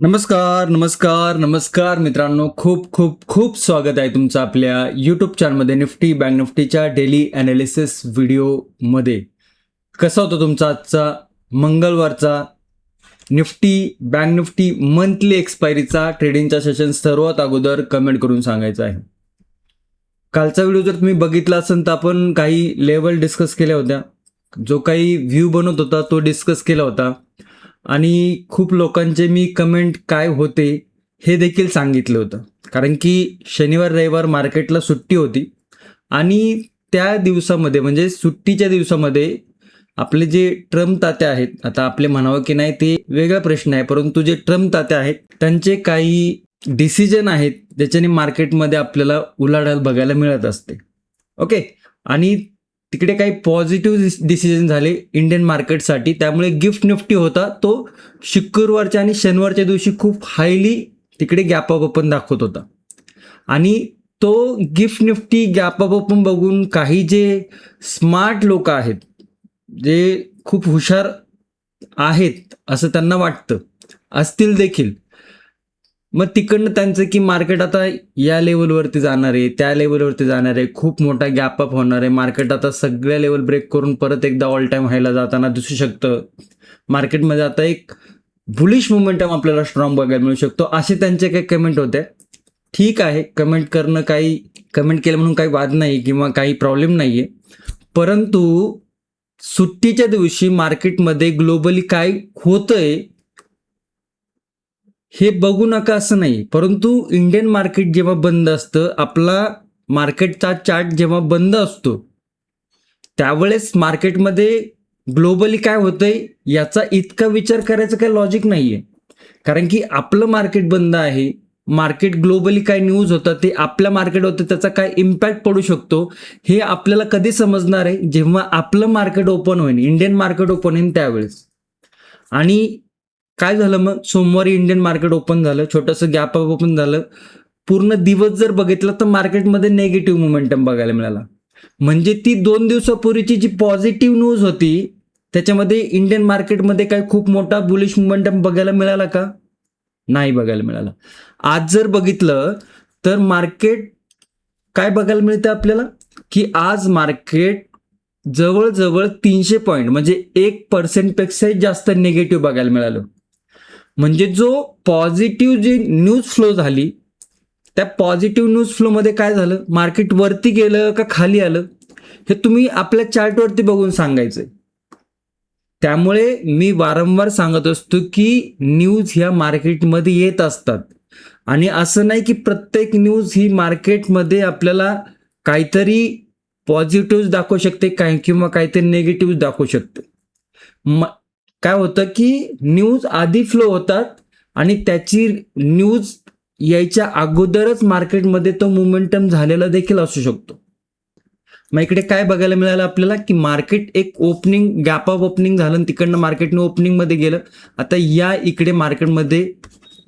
नमस्कार नमस्कार नमस्कार मित्रांनो, खूप खूप खूप स्वागत आहे तुमचं आपल्या यूट्यूब चॅनलमध्ये निफ्टी बँक निफ्टीच्या डेली ॲनालिसिस व्हिडिओमध्ये. कसा होता तुमचा आजचा मंगळवारचा निफ्टी बँक निफ्टी मंथली एक्सपायरीचा ट्रेडिंगचा सेशन? सर्वात अगोदर कमेंट करून सांगायचं आहे. कालचा व्हिडिओ जर तुम्ही बघितला असेल तर आपण काही लेवल डिस्कस केल्या होत्या. जो काही व्ह्यू बनत होता तो डिस्कस केला होता आणि खूप लोकांचे मी कमेंट काय होते हे देखील सांगितलं होतं. कारण की शनिवार रविवार मार्केटला सुट्टी होती आणि त्या दिवसामध्ये म्हणजे सुट्टीच्या दिवसामध्ये आपले जे ट्रम्प तात्या आहेत, आता आपले म्हणावं की नाही ते वेगळा प्रश्न आहे, परंतु जे ट्रम्प तात्या आहेत त्यांचे काही डिसिजन आहेत ज्याच्याने मार्केटमध्ये आपल्याला उलाढाल बघायला मिळत असते. ओके, आणि तिकडे काही पॉझिटिव्ह डिसिजन झाले इंडियन मार्केटसाठी, त्यामुळे गिफ्ट निफ्टी होता तो शुक्रवारच्या आणि शनिवारच्या दिवशी खूप हायली तिकडे गॅप अप ओपन दाखवत होता. आणि तो gift Nifty gap up open बघून काही जे स्मार्ट लोक आहेत, जे खूप हुशार आहेत असं त्यांना वाटतं असतील देखील, मग तिकडनं त्यांचं की मार्केट आता या लेवलवरती जाणार आहे, त्या लेवलवरती जाणार आहे, खूप मोठा गॅप अप होणार आहे, मार्केट आता सगळ्या लेवल ब्रेक करून परत एकदा ऑल टाईम हायला जाताना दिसू शकतं, मार्केटमध्ये आता एक बुलिश मोमेंटम आपल्याला स्ट्रॉंग बघायला मिळू शकतो, असे त्यांचे काही कमेंट होते. ठीक आहे, कमेंट करणं काही कमेंट केलं म्हणून काही वाद नाही किंवा काही प्रॉब्लेम नाही आहे, परंतु सुट्टीच्या दिवशी मार्केटमध्ये ग्लोबली काय होतंय हे बघू नका असं नाही, परंतु इंडियन मार्केट जेव्हा बंद असतं, आपला मार्केटचा चार्ट जेव्हा बंद असतो त्यावेळेस मार्केटमध्ये ग्लोबली काय होतंय याचा इतका विचार करायचं काही लॉजिक नाही आहे. कारण की आपलं मार्केट बंद आहे, मार्केट ग्लोबली काय न्यूज होतं ते आपल्या मार्केट होतं, त्याचा काय इम्पॅक्ट पडू शकतो हे आपल्याला कधी समजणार आहे? जेव्हा आपलं मार्केट ओपन होईल, इंडियन मार्केट ओपन होईल त्यावेळेस. आणि काय झालं मग? सोमवारी इंडियन मार्केट ओपन झालं, छोटंसं गॅप अप ओपन झालं, पूर्ण दिवस जर बघितलं तर मार्केटमध्ये नेगेटिव्ह मोमेंटम बघायला मिळाला. म्हणजे ती 2 दिवसापूर्वीची जी पॉझिटिव्ह न्यूज होती त्याच्यामध्ये इंडियन मार्केटमध्ये काय खूप मोठा बुलिश मोमेंटम बघायला मिळाला का? नाही बघायला मिळाला. आज जर बघितलं तर मार्केट काय बघायला मिळतं आपल्याला, की आज मार्केट जवळजवळ 300 पॉईंट म्हणजे 1% पेक्षाही जास्त निगेटिव्ह बघायला मिळालं. म्हणजे जो पॉझिटिव्ह जी न्यूज फ्लो झाली, त्या पॉझिटिव्ह न्यूज फ्लोमध्ये काय झालं, मार्केट वरती गेलं का खाली आलं हे तुम्ही आपल्या चार्टवरती बघून सांगायचंय. त्यामुळे मी वारंवार सांगत असतो की न्यूज ह्या मार्केटमध्ये येत असतात आणि असं नाही की प्रत्येक न्यूज ही मार्केटमध्ये आपल्याला काहीतरी पॉझिटिव्ह दाखवू शकते काय किंवा काहीतरी निगेटिव्ह दाखवू शकते. काय होतं की न्यूज आधी फ्लो होतात आणि त्याची न्यूज यायच्या अगोदरच मार्केटमध्ये तो मोमेंटम झालेला देखील असू शकतो. मग इकडे काय बघायला मिळालं आपल्याला, की मार्केट एक ओपनिंग गॅप ऑफ ओपनिंग झालं आणि तिकडनं मार्केटनं ओपनिंगमध्ये गेलं. आता या इकडे मार्केटमध्ये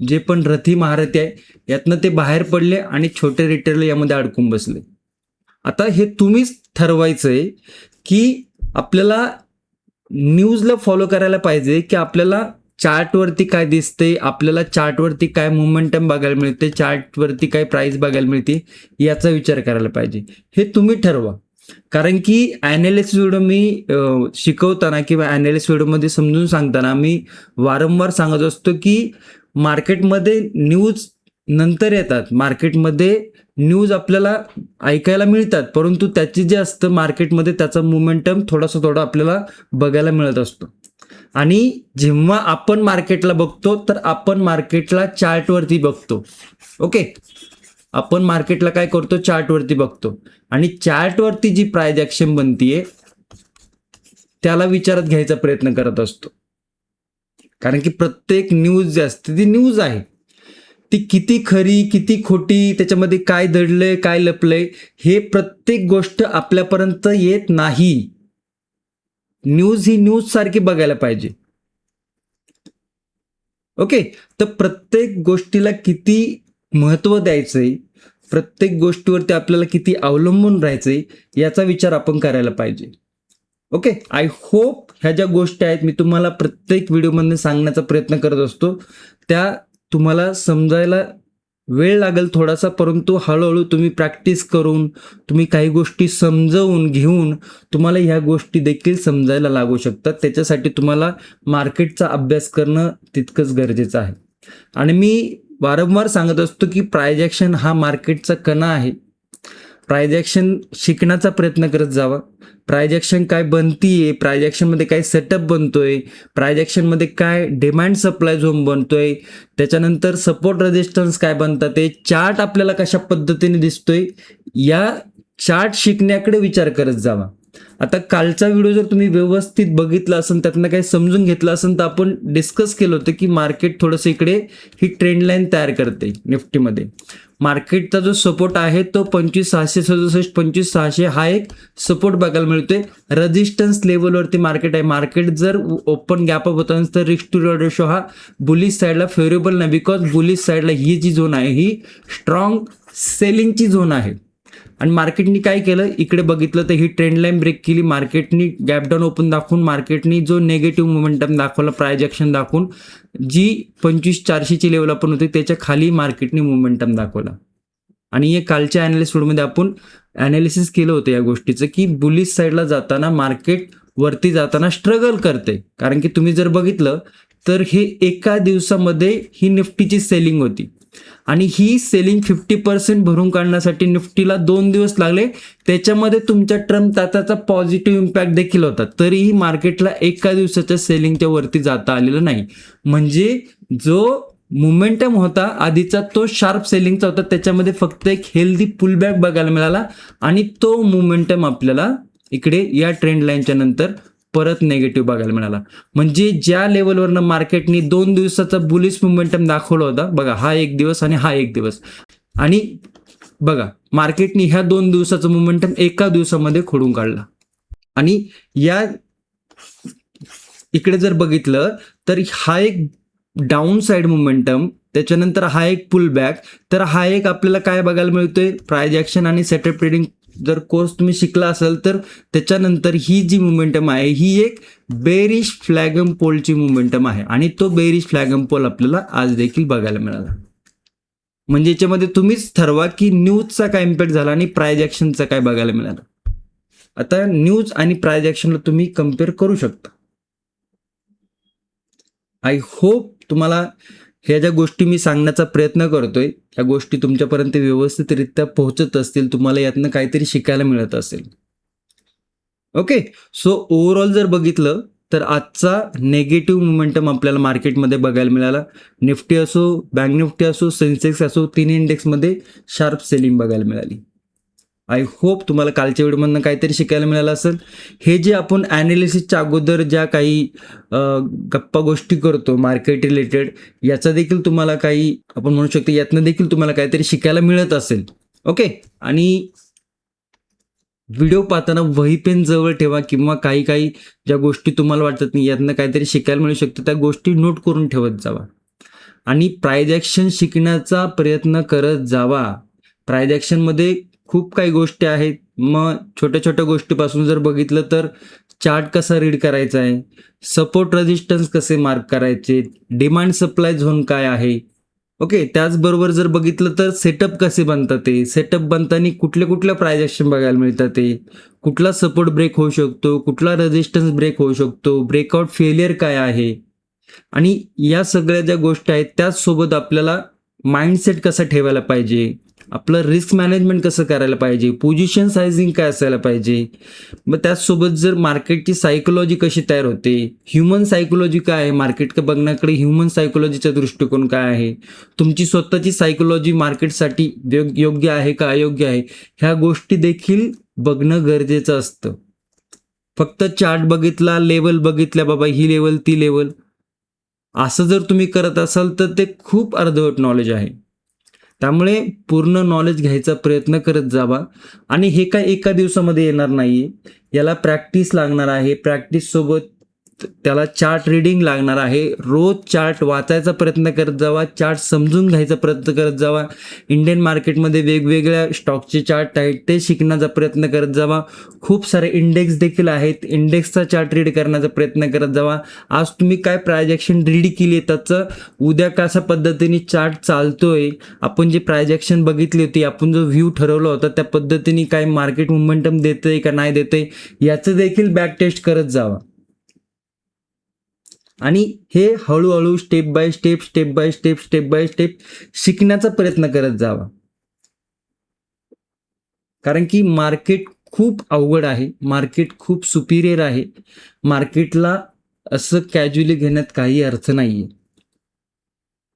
जे पण रथी महारथी आहे यातनं ते बाहेर पडले आणि छोटे रिटेलर यामध्ये अडकून बसले. आता हे तुम्हीच ठरवायचंय की आपल्याला न्यूजला फॉलो करायला पाहिजे की आपल्याला चार्टवरती काय दिसते, आपल्याला चार्टवरती काय मोमेंटम बघायला मिळते, चार्टवरती काय प्राइस बघायला मिळते याचा विचार करायला पाहिजे. हे तुम्ही ठरवा. कारण की ॲनालिसिस व्हिडिओ मी शिकवताना किंवा ॲनालिसिस व्हिडिओमध्ये समजून सांगताना मी वारंवार सांगत असतो की मार्केटमध्ये न्यूज नंतर येतात, मार्केटमध्ये न्यूज आपल्याला ऐकायला मिळतात, परंतु त्याची जे असतं मार्केटमध्ये त्याचा मोमेंटम थोडा आपल्याला बघायला मिळत असतो. आणि जेव्हा आपण मार्केटला बघतो तर आपण मार्केटला चार्टवरती बघतो. ओके, आपण मार्केटला काय करतो, चार्टवरती बघतो आणि चार्टवरती जी प्राइस ॲक्शन बनतीये त्याला विचारात घ्यायचा प्रयत्न करत असतो. कारण की प्रत्येक न्यूज जी असते ती न्यूज आहे, ती किती खरी किती खोटी, त्याच्यामध्ये काय दडलंय काय लपलंय हे प्रत्येक गोष्ट आपल्यापर्यंत येत नाही. न्यूज ही न्यूज सारखी बघायला पाहिजे. ओके, तर प्रत्येक गोष्टीला किती महत्त्व द्यायचंय, प्रत्येक गोष्टीवरती आपल्याला किती अवलंबून राहायचंय याचा विचार आपण करायला पाहिजे. ओके, आय होप ह्या ज्या गोष्टी आहेत मी तुम्हाला प्रत्येक व्हिडिओमध्ये सांगण्याचा प्रयत्न करत असतो त्या तुम्हाला समजायला वेळ लागेल थोडासा, परंतु हळूहळू तुम्ही प्रॅक्टिस करून, तुम्ही काही गोष्टी समजवून घेऊन तुम्हाला ह्या गोष्टी देखील समजायला लागू शकतात. त्याच्यासाठी तुम्हाला मार्केटचा अभ्यास करणं तितकंच गरजेचं आहे. आणि मी वारंवार सांगत असतो की प्राइस ॲक्शन हा मार्केटचा कणा आहे. प्राइस ॲक्शन शिकण्याचा प्रयत्न करत जावा. प्राइस ॲक्शन काय बनतीये, प्राइस ॲक्शनमध्ये काय सेटअप बनतोय, प्राइस ॲक्शनमध्ये काय डिमांड सप्लाय झोन बनतोय, त्याच्यानंतर सपोर्ट रेजिस्टन्स काय बनतात, ते चार्ट आपल्याला कशा पद्धतीने दिसतोय, या चार्ट शिकण्याकडे विचार करत जावा. आता कालचा व्हिडिओ जर तुम्ही व्यवस्थित बघितला असेल, त्यातनं काही समजून घेतलं असेल, तर आपण डिस्कस केलं होतं की मार्केट थोडंसं इकडे ही ट्रेंड लाईन तयार करते. निफ्टीमध्ये मार्केटचा जो सपोर्ट आहे तो 25,667 25,600 हा एक सपोर्ट बघायला मिळतोय. रेजिस्टन्स लेवलवरती मार्केट आहे. मार्केट जर ओपन गॅप अप होता तर रिस्क टू रिवॉर्ड रेशो हा बुलिश साईडला फेवरेबल नाही, बिकॉज बुलिश साईडला ही जी झोन आहे ही स्ट्रॉंग सेलिंगची झोन आहे. आणि मार्केटनी काय केलं, इकडे बघितलं तर ही ट्रेंड लाईन ब्रेक केली. मार्केटनी गॅप डाऊन ओपन दाखवून मार्केटनी जो निगेटिव्ह मोमेंटम दाखवला, प्राइस ॲक्शन दाखवून, जी 25,400ची लेवल आपण होती त्याच्या खाली मार्केटनी मोमेंटम दाखवला. आणि हे कालच्या ॲनालिसिस व्हिडिओमध्ये आपण ॲनालिसिस केलं होतं या गोष्टीचं की बुलिश साईडला जाताना मार्केट वरती जाताना स्ट्रगल करते. कारण की तुम्ही जर बघितलं तर हे एका दिवसामध्ये ही निफ्टीची सेलिंग होती आणि ही सेलिंग 50% भरून काढण्यासाठी निफ्टीला 2 दिवस लागले. त्याच्यामध्ये तुमच्या ट्रम्प त्याचा पॉझिटिव्ह इम्पॅक्ट देखील होता. तरीही मार्केटला एका दिवसाच्या सेलिंगच्या वरती जाता आलेलं नाही. म्हणजे जो मोमेंटम होता आधीचा तो शार्प सेलिंगचा होता, त्याच्यामध्ये फक्त एक हेल्दी पुलबॅक बघायला मिळाला आणि तो मोमेंटम आपल्याला इकडे या ट्रेंड लाईनच्या नंतर परत नेगेटिव्ह बघायला मिळाला. म्हणजे ज्या लेवलवरनं मार्केटनी 2 दिवसाचा बुलिश मोमेंटम दाखवला होता, बघा हा एक दिवस आणि हा एक दिवस, आणि बघा मार्केटनी ह्या 2 दिवसाचं मोमेंटम एका दिवसामध्ये खोडून काढला. आणि या इकडे जर बघितलं तर हा एक डाऊन साईड मोमेंटम, त्याच्यानंतर हा एक पुल बॅक, तर हा एक आपल्याला काय बघायला मिळतोय, प्राइस ॲक्शन आणि सेटअप ट्रेडिंग जर कोर्स तुम्ही शिकला असेल तर त्याच्यानंतर ही जी मोमेंटम आहे ही एक बेरिश फ्लॅगम पोलची मोमेंटम आहे. आणि तो बेरिश फ्लॅगम पोल आपल्याला आज देखील बघायला मिळाला. म्हणजे याच्यामध्ये तुम्हीच ठरवा की न्यूजचा काय इम्पॅक्ट झाला आणि प्राइस ॲक्शनचा काय बघायला मिळाला. आता न्यूज आणि प्राइस ॲक्शनला तुम्ही कम्पेअर करू शकता. आय होप तुम्हाला ह्या ज्या गोष्टी मी सांगण्याचा प्रयत्न करतोय ह्या गोष्टी तुमच्यापर्यंत व्यवस्थितरित्या पोहोचत असतील, तुम्हाला यातनं काहीतरी शिकायला मिळत असेल. ओके, सो ओव्हरऑल जर बघितलं तर आजचा नेगेटिव्ह मोमेंटम आपल्याला मार्केटमध्ये बघायला मिळाला. निफ्टी असो, बँक निफ्टी असो, सेन्सेक्स असो, तिन्ही इंडेक्समध्ये शार्प सेलिंग बघायला मिळाली. आय होप तुम्हाला कालच्या व्हिडिओमधनं काहीतरी शिकायला मिळालं असेल. हे जे आपण ॲनालिसिसच्या अगोदर ज्या काही गप्पा गोष्टी करतो मार्केट रिलेटेड, याचा देखील तुम्हाला काही आपण म्हणू शकतो यातनं देखील तुम्हाला काहीतरी शिकायला मिळत असेल. ओके, आणि व्हिडिओ पाहताना वही पेन जवळ ठेवा किंवा काही काही ज्या गोष्टी तुम्हाला वाटतात नाही यातनं काहीतरी शिकायला मिळू शकतं त्या गोष्टी नोट करून ठेवत जावा आणि प्राइस ॲक्शन शिकण्याचा प्रयत्न करत जावा. प्राइस ॲक्शनमध्ये खूप काही गोष्टी आहेत. मग छोट्या छोट्या गोष्टीपासून जर बघितलं तर चार्ट कसा रीड करायचा आहे, सपोर्ट रेजिस्टन्स कसे मार्क करायचे, डिमांड सप्लाय झोन काय आहे. ओके, त्याचबरोबर जर बघितलं तर सेटअप कसे बनतात, ते सेटअप बनताना कुठल्या प्राइस ॲक्शन बघायला मिळतात, ते कुठला सपोर्ट ब्रेक होऊ शकतो, कुठला रेजिस्टन्स ब्रेक होऊ शकतो, ब्रेकआउट फेलियर काय आहे. आणि या सगळ्या ज्या गोष्टी आहेत त्याचसोबत आपल्याला माइंडसेट कसा ठेवायला पाहिजे, आपलं रिस्क मॅनेजमेंट कसं करायला पाहिजे, पोझिशन सायझिंग काय असायला पाहिजे. मग त्याचसोबत जर मार्केटची सायकोलॉजी कशी तयार होते, ह्युमन सायकोलॉजी काय आहे, मार्केट बघण्याकडे ह्युमन सायकोलॉजीचा दृष्टिकोन काय आहे, तुमची स्वतःची सायकोलॉजी मार्केटसाठी योग्य आहे का अयोग्य आहे, ह्या गोष्टी देखील बघणं गरजेचं असतं. फक्त चार्ट बघितला, लेवल बघितल्या, बाबा ही लेवल ती लेवल, असं जर तुम्ही करत असाल तर ते खूप अर्धवट नॉलेज आहे. त्यामुळे पूर्ण नॉलेज घ्यायचा प्रयत्न करत जावा. आणि हे काय एका दिवसामध्ये येणार नाही, याला प्रॅक्टिस लागणार आहे. प्रॅक्टिससोबत त्याला चार्ट रीडिंग लागणार आहे. रोज चार्ट वाचायचा प्रयत्न करत जावा, चार्ट समजून घ्यायचा प्रयत्न करत जावा. इंडियन मार्केटमध्ये वेगवेगळ्या स्टॉकचे चार्ट आहेत ते शिकण्याचा प्रयत्न करत जावा. खूप सारे इंडेक्स देखील आहेत, इंडेक्सचा चार्ट रीड करण्याचा प्रयत्न करत जावा. आज तुम्ही काय प्रायजेक्शन रीड केली आहे त्याचं उद्या कशा पद्धतीने चार्ट चालतोय, आपण जी प्रायजेक्शन बघितली होती, आपण जो व्ह्यू ठरवला होता त्या पद्धतीने काय मार्केट मोमेंटम देतंय का नाही देतंय याचं देखील बॅक टेस्ट करत जावा. आणि हे हळूहळू स्टेप बाय स्टेप शिकण्याचा प्रयत्न करत जावा. कारण की मार्केट खूप अवघड आहे, मार्केट खूप सुपिरियर आहे. मार्केटला असं कॅज्युअली घेण्यात काही अर्थ नाही आहे.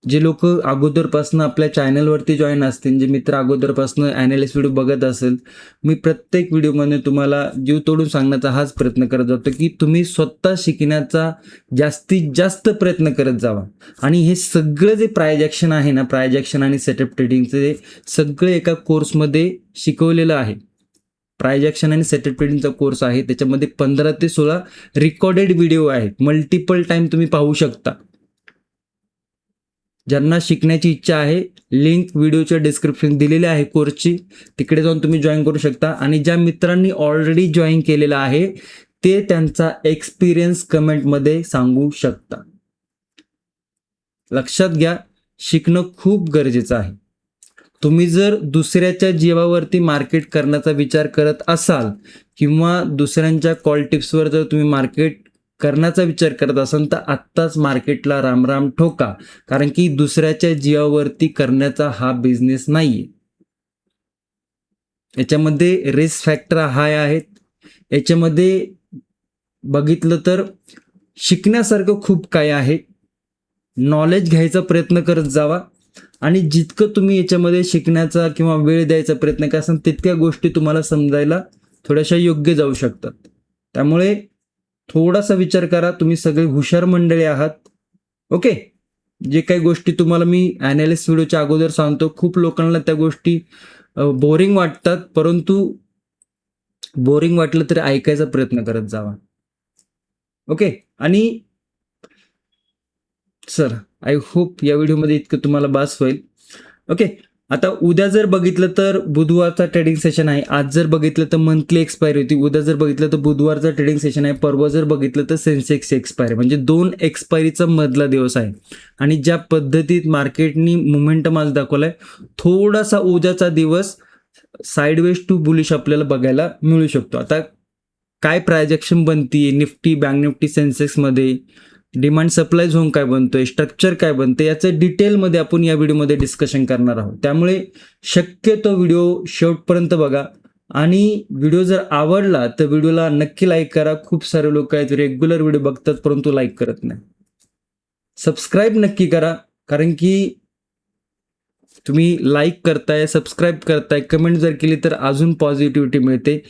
जे लोक अगोदरपासून आपल्या चॅनलवरती जॉईन असतील, जे मित्र अगोदरपासून ॲनालिस्ट व्हिडिओ बघत असेल, मी प्रत्येक व्हिडिओमध्ये तुम्हाला जीव तोडून सांगण्याचा हाच प्रयत्न करत जातो की तुम्ही स्वतः शिकण्याचा जास्तीत जास्त प्रयत्न करत जावा. आणि हे सगळं जे प्रायजेक्शन आहे ना, प्रायजेक्शन आणि सेटअप ट्रेडिंगचे सगळे एका कोर्समध्ये शिकवलेलं आहे. प्रायजेक्शन आणि सेटअप ट्रेडिंगचा कोर्स आहे, त्याच्यामध्ये 15 ते 16 रेकॉर्डेड व्हिडिओ आहेत, मल्टिपल टाइम तुम्ही पाहू शकता. ज्यांना शिकण्याची इच्छा आहे, लिंक व्हिडिओच्या डिस्क्रिप्शन दिलेली आहे कोर्सची, तिकडे जाऊन तुम्ही जॉईन करू शकता. आणि ज्या मित्रांनी ऑलरेडी जॉईन केलेलं आहे ते त्यांचा एक्सपिरियन्स कमेंटमध्ये सांगू शकता. लक्षात घ्या, शिकणं खूप गरजेचं आहे. तुम्ही जर दुसऱ्याच्या जीवावरती मार्केट करण्याचा विचार करत असाल किंवा दुसऱ्यांच्या कॉल टिप्सवर जर तुम्ही मार्केट करण्याचा विचार करत असाल तर आत्ताच मार्केटला रामराम ठोका. कारण की दुसऱ्याच्या जीवावरती करण्याचा हा बिझनेस नाही आहे. याच्यामध्ये रिस्क फॅक्टर हाय आहेत. याच्यामध्ये बघितलं तर शिकण्यासारखं खूप काय आहे. नॉलेज घ्यायचा प्रयत्न करत जावा आणि जितकं तुम्ही याच्यामध्ये शिकण्याचा किंवा वेळ द्यायचा प्रयत्न कराल तितक्या गोष्टी तुम्हाला समजायला थोड्याशा योग्य जाऊ शकतात. त्यामुळे थोडासा विचार करा. तुम्ही सगळे हुशार मंडळी आहात. ओके, जे काही गोष्टी तुम्हाला मी ॲनालिस्ट व्हिडिओच्या अगोदर सांगतो, खूप लोकांना त्या गोष्टी बोरिंग वाटतात, परंतु बोरिंग वाटलं तरी ऐकायचा प्रयत्न करत जावा. ओके, आणि सर आय होप या व्हिडिओमध्ये इतकं तुम्हाला बास होईल. ओके, आता उद्या जर बघितलं तर बुधवारचा ट्रेडिंग सेशन आहे. आज जर बघितलं तर मंथली एक्सपायरी होती. उद्या जर बघितलं तर बुधवारचा ट्रेडिंग सेशन आहे. परवा जर बघितलं तर सेन्सेक्स एक्सपायरी, म्हणजे 2 एक्सपायरीचा मधला दिवस आहे. आणि ज्या पद्धतीत मार्केटनी मोमेंटम आज दाखवलाय, थोडासा उद्याचा दिवस साईडवेज टू बुलिश आपल्याला बघायला मिळू शकतो. आता काय प्रायजेक्शन बनतीये निफ्टी, बँक निफ्टी, सेन्सेक्समध्ये, डिमांड सप्लाय झोन काय बनतोय, स्ट्रक्चर काय बनतं, याचं डिटेलमध्ये आपण या व्हिडिओमध्ये डिस्कशन करणार आहोत. त्यामुळे शक्यतो व्हिडिओ शेवटपर्यंत बघा. आणि व्हिडिओ जर आवडला तर व्हिडिओला नक्की लाईक करा. खूप सारे लोक आहेत रेग्युलर व्हिडिओ बघतात परंतु लाईक करत नाही. सबस्क्राईब नक्की करा, कारण की तुम्ही लाईक करताय, सबस्क्राईब करताय, कमेंट जर केली तर अजून पॉझिटिव्हिटी मिळते,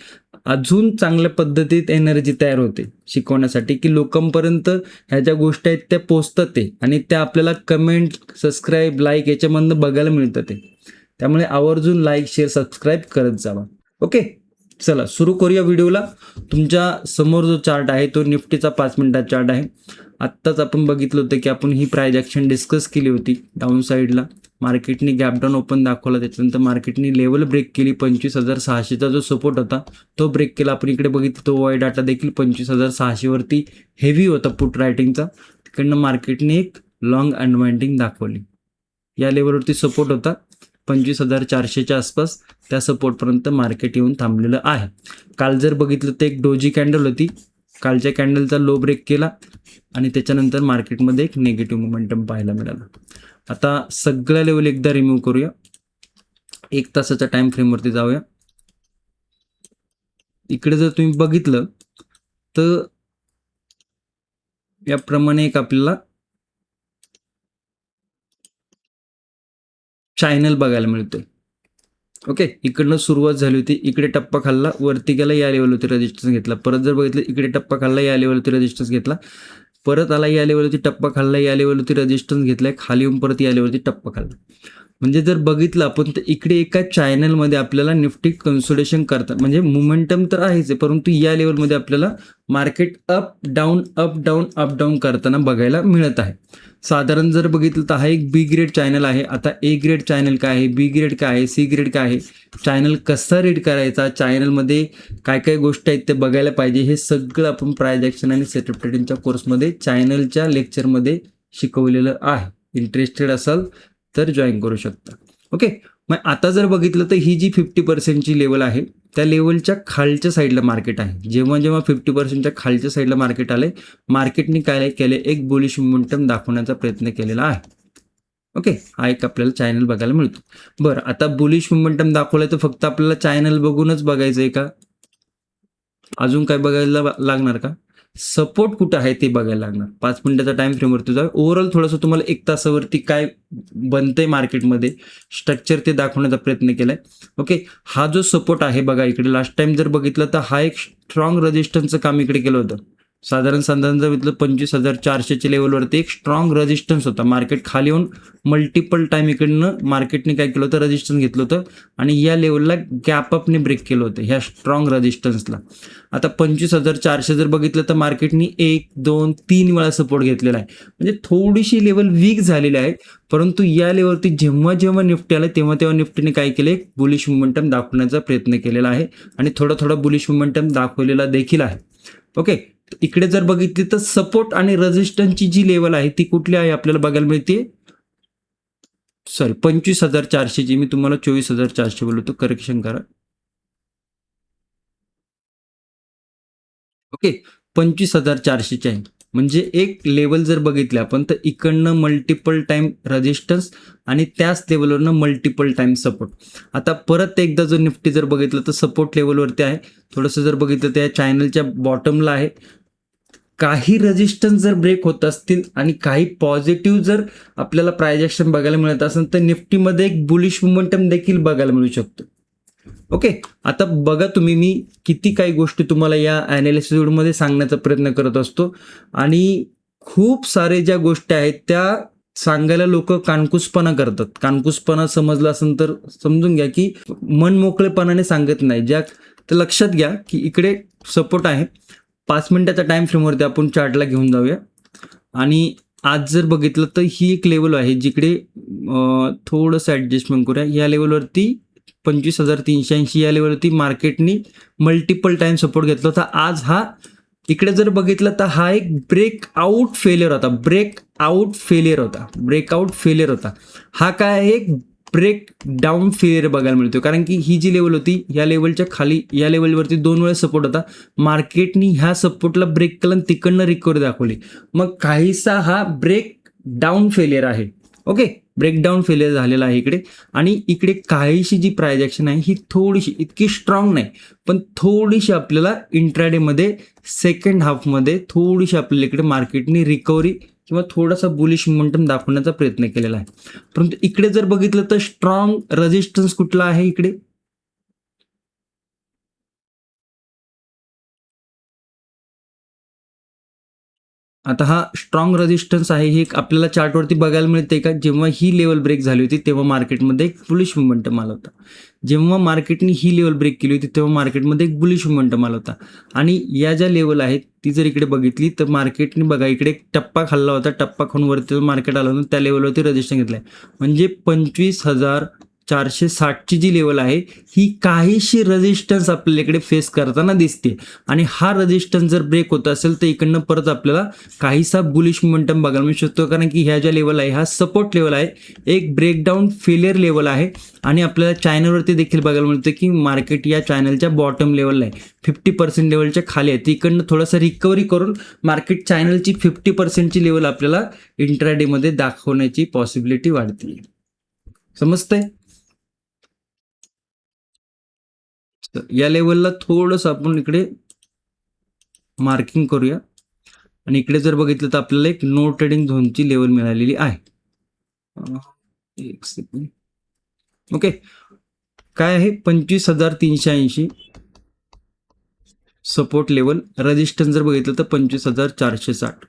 अजून चांगल्या पद्धतीत एनर्जी तयार होते शिकवण्यासाठी, की लोकांपर्यंत ह्या ज्या गोष्टी आहेत त्या पोचतात ते, आणि त्या आपल्याला कमेंट, सबस्क्राईब, लाईक याच्यामधनं बघायला मिळतं ते. त्यामुळे आवर्जून लाईक, शेअर, सबस्क्राईब करत जावा. ओके, चला सुरू करूया व्हिडिओला. तुमच्या समोर जो चार्ट आहे तो निफ्टीचा 5 मिनिटाचा चार्ट आहे. आत्ताच आपण बघितलं होतं की आपण ही प्रायजेक्शन डिस्कस केली होती. डाऊन साईडला मार्केटने गॅपडाऊन ओपन दाखवला, त्याच्यानंतर मार्केटने लेवल ब्रेक केली. 25,600चा जो सपोर्ट होता तो ब्रेक केला. आपण इकडे बघितलं तो वाय डाटा देखील 25,600 वरती हेवी होता पुट रायटिंगचा. तिकडनं मार्केटने एक लॉंग अनवाइंडिंग दाखवली. या लेवलवरती सपोर्ट होता 25,400च्या आसपास, त्या सपोर्टपर्यंत मार्केट येऊन थांबलेलं आहे. काल जर बघितलं तर एक डोजी कॅन्डल होती, कालच्या कॅन्डलचा लो ब्रेक केला आणि त्याच्यानंतर मार्केटमध्ये एक निगेटिव्ह मोमेंटम पाहायला मिळाला. आता सगळ्या लेवल एकदा रिमूव्ह करूया. 1 तासाच्या टाइम फ्रेमवरती जाऊया. इकडे जर तुम्ही बघितलं तर याप्रमाणे एक आपल्याला चॅनल बघायला मिळतोय. ओके, इकडनं सुरुवात झाली होती, इकडे टप्पा खाल्ला, वरती गेला, या लेवलवरती रेजिस्टन्स घेतला. परत जर बघितलं इकडे टप्पा खाल्ला, या लेवलवरती रेजिस्टन्स घेतला, परत आला, या लेवलवरती टप्पा खाल्ला, या लेवलवरती रेजिस्टन्स घेतलाय, खाली येऊन परत या लेवलवरती टप्पा खाल्ला. म्हणजे जर बघितलं आपण तर इकडे एका चॅनलमध्ये आपल्याला निफ्टी कन्सोलिडेशन करतात, म्हणजे मोमेंटम तर आहेच आहे, परंतु या लेवलमध्ये आपल्याला मार्केट अप डाऊन करताना बघायला मिळत आहे. साधारण जर बघितलं तर हा एक बी ग्रेड चॅनल आहे. आता ए ग्रेड चॅनल काय आहे, बी ग्रेड काय आहे, सी ग्रेड काय आहे, चॅनल कसा रीड करायचा, चॅनलमध्ये काय काय गोष्टी आहेत ते बघायला पाहिजे. हे सगळं आपण प्राइस ॲक्शन आणि सेटअप ट्रेडिंगच्या कोर्समध्ये चॅनलच्या लेक्चरमध्ये शिकवलेलं आहे. इंटरेस्टेड असाल तर जॉईन करू शकता. ओके, मग आता जर बघितलं तर ही जी 50%ची लेवल आहे त्या लेवलच्या खालच्या साईडला मार्केट आहे. जेव्हा जेव्हा 50%च्या खालच्या साईडला मार्केट आले, मार्केटने काय केले, एक बुलिश मोमेंटम दाखवण्याचा प्रयत्न केलेला आहे. ओके, हा एक आपल्याला चॅनल बघायला मिळतो. बरं, आता बुलिश मोमेंटम दाखवलं तर फक्त आपल्याला चॅनल बघूनच बघायचं आहे का, अजून काय बघायला लागणार का, सपोर्ट कुठं आहे ते बघायला लागणार. 5 मिनिटाचा टाइम फ्रेमवरती जा. ओव्हरऑल थोडंसं तुम्हाला 1 तासावरती काय बनतंय मार्केटमध्ये स्ट्रक्चर ते दाखवण्याचा प्रयत्न केलाय. ओके, हा जो सपोर्ट आहे बघा इकडे लास्ट टाइम जर बघितलं तर हा एक स्ट्रॉंग रेजिस्टन्सचं काम इकडे केलं होतं. साधारण जर बघितलं 25,400च्या लेवलवरती एक स्ट्रॉंग रेजिस्टन्स होता. मार्केट खाली येऊन मल्टिपल टाइम इकडनं मार्केटने काय केलं होतं, रेजिस्टन्स घेतलं होतं आणि या लेवलला गॅप अपने ब्रेक केलं होतं ह्या स्ट्रॉंग रेजिस्टन्सला. आता 25,400 जर बघितलं तर मार्केटनी 1, 2, 3 वेळा सपोर्ट घेतलेला आहे. म्हणजे थोडीशी लेवल वीक झालेली आहे, परंतु या लेवलवरती जेव्हा जेव्हा निफ्टी आलं तेव्हा निफ्टीने काय केले, एक बुलिश मोमेंटम दाखवण्याचा प्रयत्न केलेला आहे आणि थोडा बुलिश मोमेंटम दाखवलेला देखील आहे. ओके, इकडे जर बघितली तर सपोर्ट आणि रेजिस्टन्सची जी लेवल आहे ती कुठली आहे आपल्याला बघायला मिळते, सॉरी 25,400ची, मी तुम्हाला 24,400 बोललो होतो, करेक्शन करा. ओके, 25,400ची आहे. म्हणजे एक लेवल जर बघितली आपण तर इकडनं मल्टिपल टाइम रेजिस्टन्स आणि त्याच लेवलवरनं मल्टिपल टाइम सपोर्ट. आता परत एकदा जर निफ्टी जर बघितलं तर सपोर्ट लेवलवरती आहे. थोडंसं जर बघितलं त्या चॅनलच्या बॉटमला आहे. काही रेजिस्टन्स जर ब्रेक होत असतील आणि काही पॉझिटिव्ह जर आपल्याला प्राइस ॲक्शन बघायला मिळत असेल तर निफ्टीमध्ये एक बुलिश मोमेंटम देखील बघायला मिळू शकतो. ओके, आता बघा तुम्ही, मी किती काही गोष्टी तुम्हाला या ॲनालिसिस व्हिडिओमध्ये सांगण्याचा प्रयत्न करत असतो आणि खूप सारे ज्या गोष्टी आहेत त्या सांगायला लोक कानकुसपणा करतात. कानकुसपणा समजला असेल तर समजून घ्या की मन मोकळेपणाने सांगत नाही. ज्या तर लक्षात घ्या की इकडे सपोर्ट आहे. 5 मिनिटाच्या टाइम फ्रेमवरती आपण चार्टला घेऊन जाऊया आणि आज जर बघितलं तर ही एक लेवल आहे जिकडे थोडंसं ॲडजस्टमेंट करूया. या लेवलवरती 25,380 या लेवलवरती मार्केटनी मल्टिपल टाइम सपोर्ट घेतला होता. आज हा इकडे जर बघितलं तर हा एक ब्रेकआउट फेलियर होता. हा काय आहे, एक ब्रेक डाऊन फेलियर बघायला मिळतो. कारण की ही जी लेवल होती या लेवलच्या खाली, या लेवलवरती 2 वेळा सपोर्ट होता. मार्केटनी ह्या सपोर्टला ब्रेक केलं आणि तिकडनं रिकव्हरी दाखवली. मग काहीसा हा ब्रेक डाऊन फेलियर आहे. ओके, ब्रेकडाऊन फेलियर झालेला आहे इकडे. आणि इकडे काहीशी जी प्राइस ॲक्शन आहे ही थोडीशी, इतकी स्ट्रॉंग नाही पण थोडीशी आपल्याला इंट्राडेमध्ये सेकंड हाफमध्ये थोडीशी आपल्याला इकडे मार्केटनी रिकव्हरी किंवा थोडासा बुलिश मोमेंटम दाखवण्याचा प्रयत्न केलेला आहे. परंतु इकडे जर बघितलं तर स्ट्रॉंग रेजिस्टन्स कुठला आहे इकडे, आता हा स्ट्रॉंग रेजिस्टन्स आहे, हे आपल्याला चार्टवरती बघायला मिळते का, जेव्हा ही लेवल ब्रेक झाली होती तेव्हा मार्केटमध्ये एक बुलिश मोमेंटम आला होता. जेव्हा मार्केटने ही लेवल ब्रेक केली होती तेव्हा मार्केटमध्ये एक बुलिश मोमेंटम आला होता. आणि या ज्या लेवल आहेत ती जर इकडे बघितली तर मार्केटने बघा इकडे एक टप्पा खाल्ला होता, टप्पा खाऊन वरती मार्केट आलं होतं, त्या लेवलवरती रेजिस्टन्स घेतलाय. म्हणजे 25,460ची जी लेवल आहे ही काहीशी रेजिस्टन्स आपल्याला इकडे फेस करताना दिसते. आणि हा रेजिस्टन्स जर ब्रेक होत असेल तर इकडनं परत आपल्याला काहीसा बुलिश मोमेंटम बघायला मिळू शकतो. कारण की ह्या ज्या लेवल आहे हा सपोर्ट लेवल आहे, एक ब्रेकडाऊन फेलियर लेवल आहे. आणि आपल्याला चॅनलवरती देखील बघायला मिळतं की मार्केट या चॅनलच्या बॉटम लेवलला आहे, 50% लेवलच्या खाली आहे. तिकडनं थोडंसं रिकव्हरी करून मार्केट चॅनलची 50%ची लेवल आपल्याला इंट्राडेमध्ये दाखवण्याची पॉसिबिलिटी वाढते. समजतंय? या लेवलला थोडंसं आपण इकडे मार्किंग करूया आणि इकडे जर बघितलं तर आपल्याला एक नो ट्रेडिंग झोनची लेवल मिळालेली आहे. एक सेकंड. ओके, काय आहे 25,380 सपोर्ट लेवल, रेजिस्टन्स जर बघितलं तर 25,460.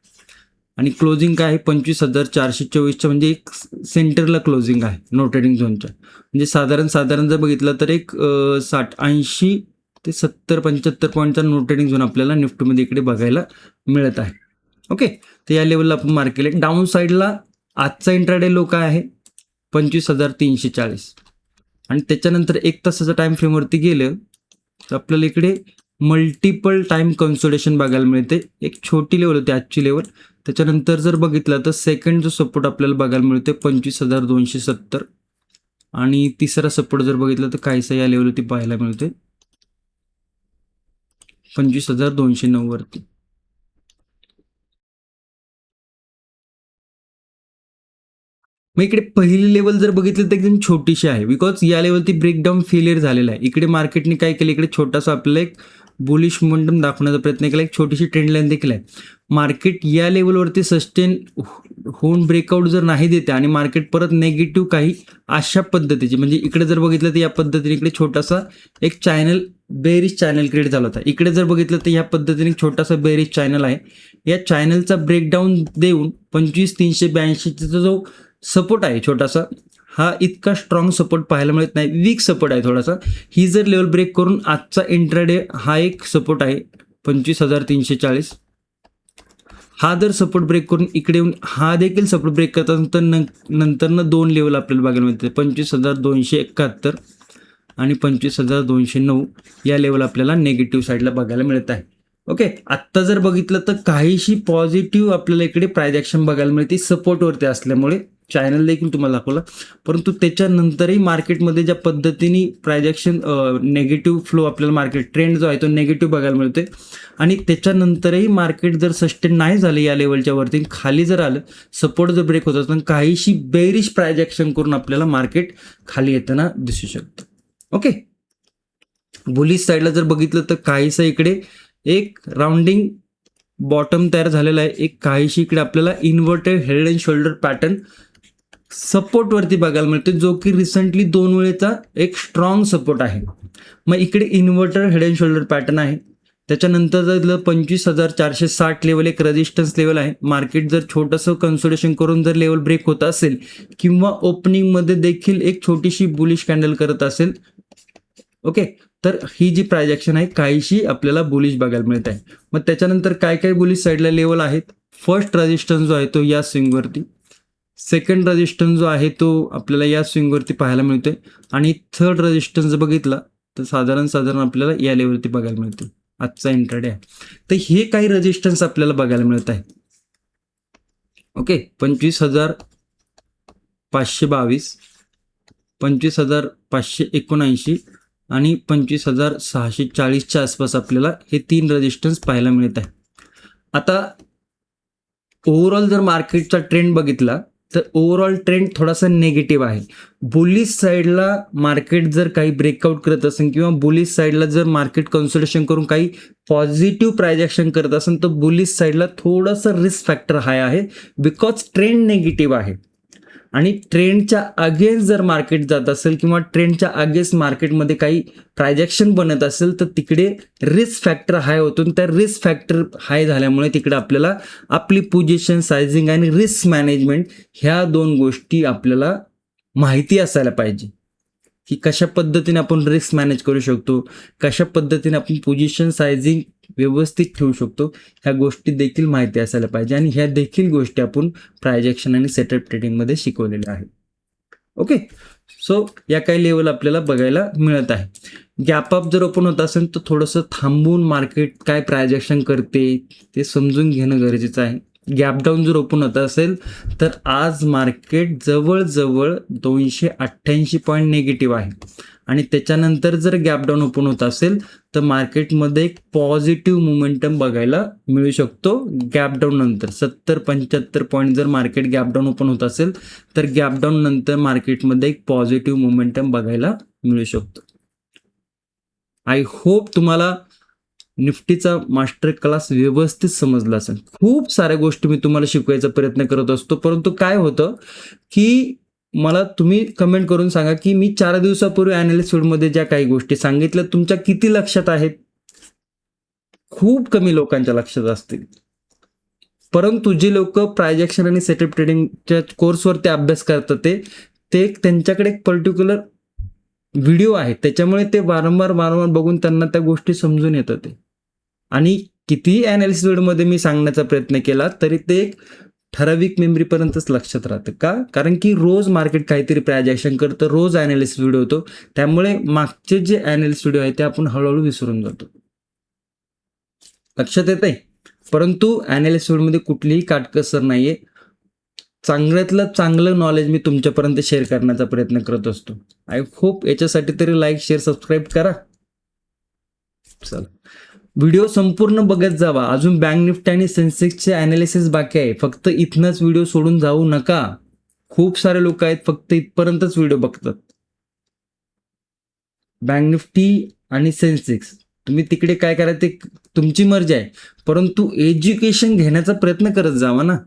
आणि क्लोजिंग काय आहे 25,424च्या, म्हणजे एक सेंटरला क्लोजिंग आहे नो ट्रेडिंग झोनच्या. म्हणजे साधारण जर बघितलं तर एक 60-80 ते 70-75 पॉईंटचा नो ट्रेडिंग झोन आपल्याला निफ्टीमध्ये इकडे बघायला मिळत आहे. ओके, तर या लेवलला आपण मार्क केले. डाऊन साईडला आजचा इंट्राडे लो काय आहे 25,340, आणि त्याच्यानंतर एक तासाच्या टाइम फ्रेमवरती गेलं तर आपल्याला इकडे मल्टिपल टाइम कन्सोलिडेशन बघायला मिळते. एक छोटी लेवल होती आजची लेवल, त्याच्यानंतर जर बघितलं तर सेकंड जो सपोर्ट आपल्याला बघायला मिळते 25,270, आणि तिसरा सपोर्ट जर बघितलं तर काहीसा या लेवलवरती पाहायला मिळते 25,209 वरती. मग इकडे पहिली लेवल जर बघितलं तर एकदम छोटीशी आहे, बिकॉज या लेवलती ब्रेकडाऊन फेलियर झालेला आहे. इकडे मार्केटने काय केलं, इकडे छोटासा आपल्याला एक बुलिश मोमेंटम दाखवण्याचा प्रयत्न केला, एक छोटीशी ट्रेंड लाईन देखील आहे. मार्केट या लेवलवरती सस्टेन होऊन ब्रेकआउट जर नाही देते आणि मार्केट परत नेगेटिव्ह काही अशा पद्धतीची, म्हणजे इकडे जर बघितलं तर या पद्धतीने इकडे छोटासा एक चॅनल बेरिश चॅनल क्रिएट झाला होता. इकडे जर बघितलं तर या पद्धतीने छोटासा बेरिश चॅनल आहे. या चॅनलचा ब्रेकडाऊन देऊन 25,382चा जो सपोर्ट आहे छोटासा, हा इतका स्ट्रॉंग सपोर्ट पाहायला मिळत नाही, वीक सपोर्ट आहे थोडासा. ही जर लेवल ब्रेक करून आजचा इंट्राडे हा एक सपोर्ट आहे 25,340, हा जर सपोर्ट ब्रेक करून इकडे येऊन हा देखील सपोर्ट ब्रेक करता नंतरनं दोन लेवल आपल्याला बघायला मिळते 25,271 आणि 25,209 या लेवल आपल्याला नेगेटिव्ह साईडला बघायला मिळत आहे. ओके, आत्ता जर बघितलं तर काहीशी पॉझिटिव्ह आपल्याला इकडे प्राइस ॲक्शन बघायला मिळते सपोर्टवरती असल्यामुळे. चॅनल देखील तुम्हाला दाखवला, परंतु त्याच्यानंतरही मार्केटमध्ये ज्या पद्धतीने प्राइस ॲक्शन नेगेटिव्ह फ्लो आपल्याला मार्केट ट्रेंड जो आहे तो नेगेटिव्ह बघायला मिळते, आणि त्याच्यानंतरही मार्केट जर सस्टेन नाही झालं या लेवलच्या वरती खाली जर आलं, सपोर्ट जर ब्रेक होत असताना काहीशी बेरिश प्राइस ॲक्शन करून आपल्याला मार्केट खाली येताना दिसू शकतं. ओके, बुलिश साईडला जर बघितलं तर काहीसं इकडे एक राउंडिंग बॉटम तयार झालेला आहे, एक काहीशी इकडे आपल्याला inverted head and shoulder pattern सपोर्टवरती बघायला मिळते, जो की रिसेंटली 2 वेळेचा एक स्ट्रॉंग सपोर्ट आहे. मग इकडे inverter head and shoulder pattern आहे. त्याच्यानंतर जर 25,460 लेवल एक रेजिस्टन्स लेवल आहे. मार्केट जर छोटंसं कन्सोलिडेशन करून जर लेवल ब्रेक होत असेल किंवा ओपनिंगमध्ये देखील एक छोटीशी बुलिश कॅन्डल करत असेल, ओके, तर ही जी प्राइस ॲक्शन आहे काहीशी आपल्याला बुलिश बघायला मिळत आहे. मग त्याच्यानंतर काय काय बुलिश साईडला लेवल आहेत, फर्स्ट रेजिस्टन्स जो आहे तो या स्विंगवरती, सेकंड रेजिस्टन्स जो आहे तो आपल्याला या स्विंगवरती पाहायला मिळतोय, आणि थर्ड रेजिस्टन्स बघितला तर साधारण आपल्याला या लेवलवरती बघायला मिळते. आजचा इंट्राडे आहे तर हे काही रेजिस्टन्स आपल्याला बघायला मिळत आहे. ओके, 25,522, 25,579 आणि 25,640च्या आसपास आपल्याला हे 3 रेजिस्टन्स पाहायला मिळत आहे. आता ओव्हरऑल जर मार्केटचा ट्रेंड बघितला तर ओव्हरऑल ट्रेंड थोडासा नेगेटिव्ह आहे. बुलिश साईडला मार्केट जर काही ब्रेकआउट करत असेल किंवा बुलिश साईडला जर मार्केट कन्सोलिडेशन करून काही पॉझिटिव्ह प्राइस ॲक्शन करत असेल तर बुलिश साईडला थोडासा रिस्क फॅक्टर हाय आहे, बिकॉज ट्रेंड नेगेटिव्ह आहे. आणि ट्रेंडच्या अगेन्स्ट जर मार्केट जात असेल किंवा ट्रेंडच्या अगेन्स्ट मार्केटमध्ये काही प्राइस ॲक्शन बनत असेल तर तिकडे रिस्क फॅक्टर हाय होतो. त्या रिस्क फॅक्टर हाय झाल्यामुळे तिकडे आपल्याला आपली पोझिशन सायझिंग आणि रिस्क मॅनेजमेंट ह्या 2 गोष्टी आपल्याला माहिती असायला पाहिजे, की कशा पद्धतीने आपण रिस्क मॅनेज करू शकतो, कशा पद्धतीने आपण पोझिशन सायझिंग व्यवस्थित ठेवू शकतो, ह्या गोष्टी देखील माहिती असायला पाहिजे. आणि ह्या देखील गोष्टी आपण प्राइस ॲक्शन आणि सेटअप ट्रेडिंगमध्ये शिकवलेल्या आहेत. ओके, सो या काही लेवल आपल्याला बघायला मिळत आहे. गॅप अप जर ओपन होत असेल तर थोडंसं थांबून मार्केट काय प्राइस ॲक्शन करते ते समजून घेणं गरजेचं आहे. गॅप डाऊन जर ओपन होत असेल तर आज मार्केट जवळजवळ 288 पॉईंट निगेटिव्ह आहे, आणि त्याच्यानंतर जर गॅप डाऊन ओपन होत असेल तर मार्केटमध्ये एक पॉझिटिव्ह मोमेंटम बघायला मिळू शकतो. गॅप डाऊन नंतर 70-75 पॉईंट जर मार्केट गॅप डाऊन ओपन होत असेल तर गॅप डाऊन नंतर मार्केटमध्ये एक पॉझिटिव्ह मोमेंटम बघायला मिळू शकतो. आय होप तुम्हाला निफ्टीचा मास्टर क्लास व्यवस्थित समजला असेल. खूप साऱ्या गोष्टी मी तुम्हाला शिकवायचा प्रयत्न करत असतो, परंतु काय होतं की मला तुम्ही कमेंट करून सांगा की मी 4 दिवसापूर्वी ॲनालिस्ट फील्डमध्ये ज्या काही गोष्टी सांगितल्या तुमच्या किती लक्षात आहेत. खूप कमी लोकांच्या लक्षात असतील. परंतु जे लोक प्रायजेक्शन आणि सेटअप ट्रेडिंगच्या कोर्सवरती अभ्यास करतात ते त्यांच्याकडे एक पर्टिक्युलर व्हिडिओ आहे, त्याच्यामुळे ते वारंवार बघून त्यांना त्या गोष्टी समजून येतात ते. आणि कितीही ॲनालिसिस व्हिडिओमध्ये मी सांगण्याचा प्रयत्न केला तरी ते एक ठराविक मेमरीपर्यंतच लक्षात राहतं. का? कारण की रोज मार्केट काहीतरी प्रायजेक्शन करतं, रोज ॲनालिसिस व्हिडिओ होतो, त्यामुळे मागचे जे ॲनालिसिस व्हिडिओ आहे ते आपण हळूहळू विसरून जातो. लक्षात येत आहे. परंतु ॲनालिसिस व्हिडिओमध्ये कुठलीही काटकसर नाहीये. चांगल्यातलं चांगलं नॉलेज मी तुमच्यापर्यंत शेअर करण्याचा प्रयत्न करत असतो. आय होप याच्यासाठी तरी लाईक, शेअर, सबस्क्राईब करा. चला, व्हिडिओ संपूर्ण बघत जावा. अजून बँक निफ्टी आणि सेन्सेक्सचे ॲनालिसिस बाकी आहे. फक्त इथनंच व्हिडिओ सोडून जाऊ नका. खूप सारे लोक आहेत फक्त इथपर्यंतच व्हिडिओ बघतात. बँक निफ्टी आणि सेन्सेक्स तुम्ही तिकडे काय करा ते तुमची मर्जी आहे, परंतु एज्युकेशन घेण्याचा प्रयत्न करत जावा ना.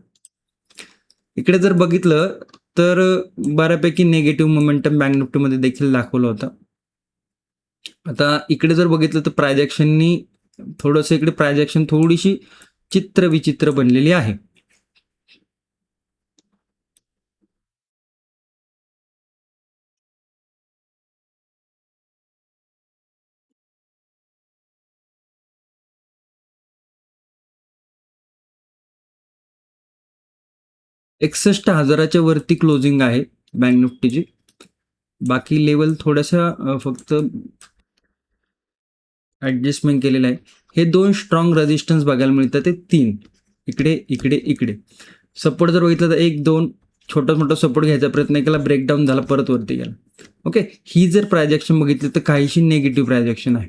इकडे जर बघितलं तर बऱ्यापैकी निगेटिव्ह मोमेंटम बँक निफ्टीमध्ये देखील दाखवला होता. आता इकडे जर बघितलं तर प्रायजेक्शननी थोडंसं इकडे प्रायजेक्शन थोडीशी चित्र विचित्र बनलेली आहे. एकसष्ट हजाराच्या वरती क्लोजिंग आहे बँक निफ्टीची. बाकी लेवल थोड्याशा फक्त ॲडजस्टमेंट केलेलं आहे. हे 2 स्ट्रॉंग रेजिस्टन्स बघायला मिळतात. ते 3 इकडे इकडे इकडे. सपोर्ट जर बघितलं तर 1-2 छोटा मोठा सपोर्ट घ्यायचा प्रयत्न केला, ब्रेकडाऊन झाला, परत वरती गेला. ओके, ही जर प्रायजेक्शन बघितली तर काहीशी निगेटिव्ह प्रायजेक्शन आहे.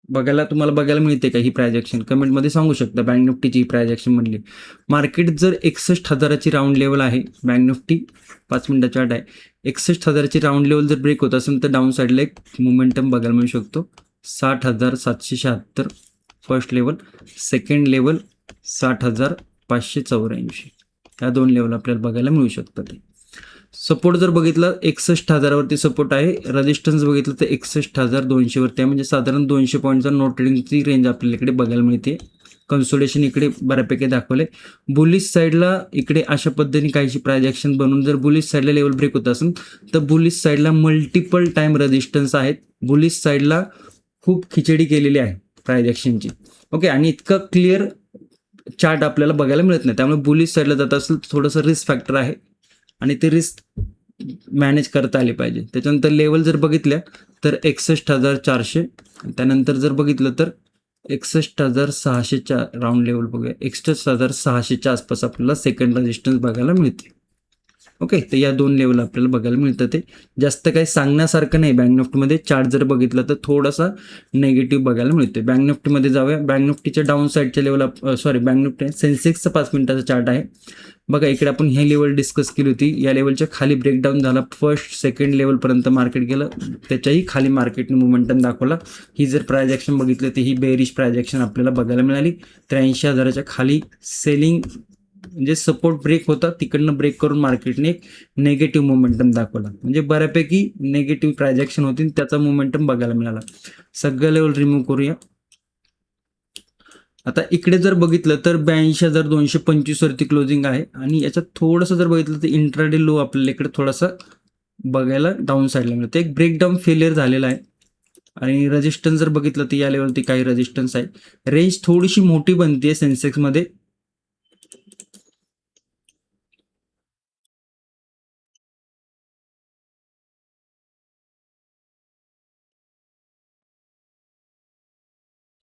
तुम्हाला बघायला मिळते का ही प्रायजेक्शन? कमेंटमध्ये सांगू शकता. बँक निफ्टीची प्रायजेक्शन म्हणली. मार्केट जर 61,000ची राऊंड लेवल आहे, बँक निफ्टी 5 मिनिटाचा चार्ट आहे, 61,000ची राऊंड लेवल जर ब्रेक होत असेल तर डाऊन साईडला एक मोमेंटम बघायला मिळू शकतो. 60,776 फर्स्ट लेवल, सेकंड लेवल 60,584. या 2 लेवल आपल्याला बघायला मिळू शकतात. सपोर्ट जर बघितलं 61,000वरती सपोर्ट आहे. रेजिस्टन्स बघितलं तर 61,200वरती आहे. म्हणजे साधारण 200 पॉईंटचा नो ट्रेडिंगची रेंज आपल्याला इकडे बघायला मिळते. कन्सोलेशन इकडे बऱ्यापैकी दाखवले. बुलिश साईडला इकडे अशा पद्धतीने काहीशी प्रायजेक्शन बनवून जर बुलिश साईडला लेवल ब्रेक होत असेल तर बुलिश साईडला मल्टिपल टाइम रेजिस्टन्स आहेत. बुलिश साईडला खूप खिचडी केलेली आहे प्रायजेक्शनची. ओके, आणि इतकं क्लिअर चार्ट आपल्याला बघायला मिळत नाही. त्यामुळे बुलिश साईडला जात असेल तर थोडंसं रिस्क फॅक्टर आहे आणि ते रिस्क मॅनेज करता आले पाहिजे. त्याच्यानंतर लेवल जर बघितल्या तर 61,400. त्यानंतर जर बघितलं तर 61,600च्या राऊंड लेवल बघूया. 61,600च्या आसपास आपल्याला सेकंड रेजिस्टन्स बघायला मिळते. ओके, तर या 2 लेवल आपल्याला बघायला मिळतं. ते जास्त काही सांगण्यासारखं नाही. बँक निफ्टीमध्ये चार्ट जर बघितलं तर थोडासा नेगेटिव्ह बघायला मिळते. बँक निफ्टीमध्ये जाऊया. बँक निफ्टीच्या डाऊन साईडच्या लेवल बँक निफ्टी सेन्सेक्सचा 5 मिनिटाचा चार्ट आहे. बघा इकडे आपण हे लेवल डिस्कस केली होती. या लेवलच्या खाली ब्रेकडाऊन झाला, फर्स्ट सेकंड लेवलपर्यंत मार्केट गेलं, त्याच्याही खाली मार्केटने मोमेंटम दाखवला. ही जर प्रायजेक्शन बघितलं तर ही बेरिश प्रायजेक्शन आपल्याला बघायला मिळाली. 83,000च्या खाली सेलिंग म्हणजे सपोर्ट ब्रेक होता, तिकडनं ब्रेक करून मार्केटने एक नेगेटिव्ह मोमेंटम दाखवला. म्हणजे बऱ्यापैकी नेगेटिव्ह प्रायजेक्शन होती, त्याचा मोमेंटम बघायला मिळाला. सगळं लेवल रिमूव्ह करूया. आता इकडे जर बघितलं तर 82,225 वरती क्लोजिंग आहे आणि याच्यात थोडंसं जर बघितलं तर इंट्राडे लो आपल्याला इकडे थोडासा बघायला डाऊन साईडला मिळतं. एक ब्रेकडाऊन फेलियर झालेला आहे. आणि रेजिस्टन्स जर बघितलं तर या लेवलवरती काही रेजिस्टन्स आहे. रेंज थोडीशी मोठी बनते सेन्सेक्समध्ये.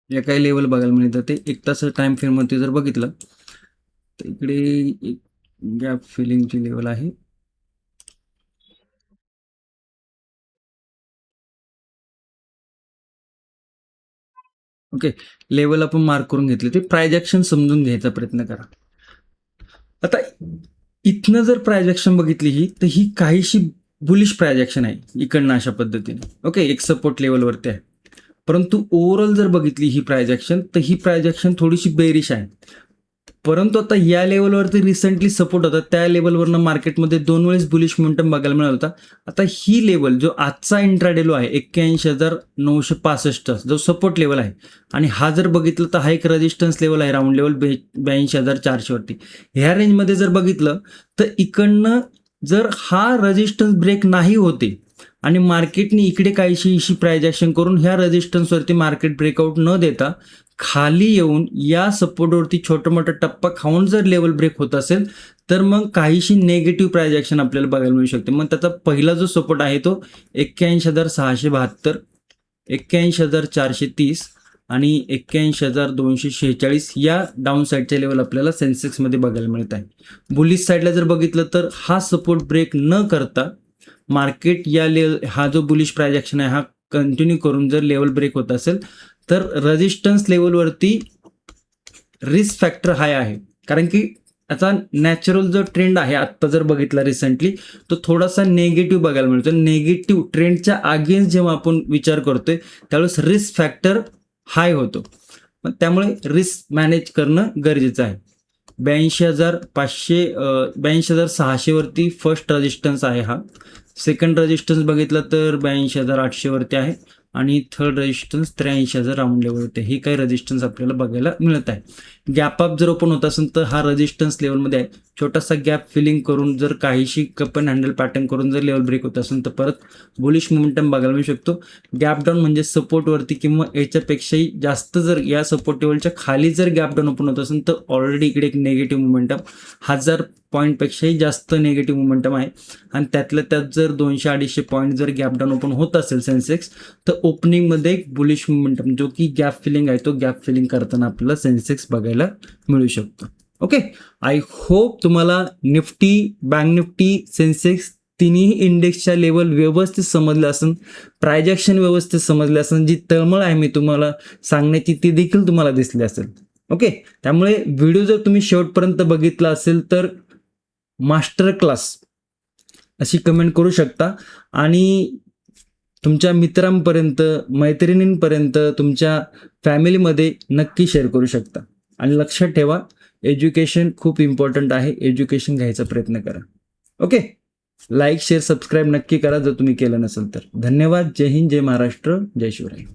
या काही लेवल बघायला मिळतात. ते 1 तास टाइम फ्रेमवरती जर बघितलं तर इकडे एक गॅप फिलिंगची लेवल आहे. ओके, लेवल आपण मार्क करून घेतले. ते प्रायजेक्शन समजून घ्यायचा प्रयत्न करा. आता इथनं जर प्रायजेक्शन बघितली ही तर ही काहीशी बुलिश प्रायजेक्शन आहे इकडनं अशा पद्धतीने. ओके, एक सपोर्ट लेवलवरती आहे. परंतु ओव्हरऑल जर बघितली ही प्रायजेक्शन तर ही प्रायजेक्शन थोडीशी बेरिश आहे. परंतु आता या लेवलवरती रिसेंटली सपोर्ट होता, त्या लेवलवरनं मार्केटमध्ये 2 वेळेस बुलिश मोमेंटम बघायला मिळाला होता. आता ही लेवल जो आजचा इंट्राडे लो आहे 81,965 जो सपोर्ट लेवल आहे, आणि हा जर बघितलं तर हा एक रेजिस्टन्स लेवल आहे, राऊंड लेवल 82,400 वरती. ह्या रेंजमध्ये जर बघितलं तर इकडनं जर हा रेजिस्टन्स ब्रेक नाही होते आणि मार्केटने इकडे काहीशी इशी प्राइस ॲक्शन करून ह्या रेजिस्टन्सवरती मार्केट ब्रेकआउट न देता खाली येऊन या सपोर्टवरती छोटं मोठं टप्पा खाऊन जर लेवल ब्रेक होत असेल तर मग काहीशी नेगेटिव्ह प्राइस ॲक्शन आपल्याला बघायला मिळू शकते. मग त्याचा पहिला जो सपोर्ट आहे तो 81,672, 81,430 आणि 81,246 या डाऊन साईडच्या लेवल आपल्याला सेन्सेक्समध्ये बघायला मिळत आहे. बुलिश साईडला जर बघितलं तर हा सपोर्ट ब्रेक न करता मार्केट या हा जो बुलिश प्राइस ॲक्शन आहे हा कंटिन्यू करून जर लेवल ब्रेक होत असेल तर रेजिस्टन्स लेवलवरती रिस्क फॅक्टर हाय आहे. कारण की आता नॅचरल जो ट्रेंड आहे आत्ता जर बघितला रिसेंटली तो थोडासा नेगेटिव्ह बघायला मिळतो. नेगेटिव्ह ट्रेंडच्या अगेन्स्ट जेव्हा आपण विचार करतोय त्यावेळेस रिस्क फॅक्टर हाय होतो. पण त्यामुळे रिस्क मॅनेज करणं गरजेचं आहे. 82,600 वरती फर्स्ट रेजिस्टन्स आहे हा. सेकंड रेजिस्टन्स बघितलं तर 82,800 वरती आहे आणि थर्ड रेजिस्टन्स 83,000 राऊंड लेवलवरती. ही काही रेजिस्टन्स आपल्याला बघायला मिळत आहे. गॅप अप जर ओपन होत असेल तर हा रेजिस्टन्स लेवलमध्ये आहे. छोटासा गॅप फिलिंग करून जर काहीशी कप अँड हँडल पॅटर्न करून जर लेवल ब्रेक होत असेल तर परत बुलिश मोमेंटम बघायला मिळू शकतो. गॅप डाऊन म्हणजे सपोर्टवरती किंवा याच्यापेक्षाही जास्त जर या सपोर्ट लेवलच्या खाली जर गॅप डाऊन ओपन होत असेल तर ऑलरेडी इकडे एक नेगेटिव्ह मोमेंटम 1000 पॉईंटपेक्षाही जास्त नेगेटिव्ह मोमेंटम आहे. आणि त्यातल्या त्यात जर 200-250 पॉईंट जर गॅप डाऊन ओपन होत असेल सेन्सेक्स तर ओपनिंगमध्ये एक बुलिश मोमेंटम जो की गॅप फिलिंग आहे तो गॅप फिलिंग करताना आपल्याला सेन्सेक्स बघायला मिळू शकतो. ओके, आय होप तुम्हाला निफ्टी, बँक निफ्टी, सेन्सेक्स तिन्ही इंडेक्सच्या लेवल व्यवस्थित समजलं असेल, प्राइस ॲक्शन व्यवस्थित समजलं असेल, जी तळमळ आहे मी तुम्हाला सांगण्याची ती देखील तुम्हाला दिसली असेल. ओके, त्यामुळे व्हिडिओ जर तुम्ही शेवटपर्यंत बघितला असेल तर मास्टर क्लास अशी कमेंट करू शकता आणि तुमच्या मित्रांपर्यंत, मैत्रिणींपर्यंत, तुमच्या फॅमिलीमध्ये नक्की शेअर करू शकता. आणि लक्षात ठेवा, एज्युकेशन खूप इम्पॉर्टंट आहे. एज्युकेशन घ्यायचा प्रयत्न करा. ओके, लाईक, शेअर, सबस्क्राईब नक्की करा जर तुम्ही केलं नसेल तर. धन्यवाद. जय हिंद, जय महाराष्ट्र, जय शिवराय.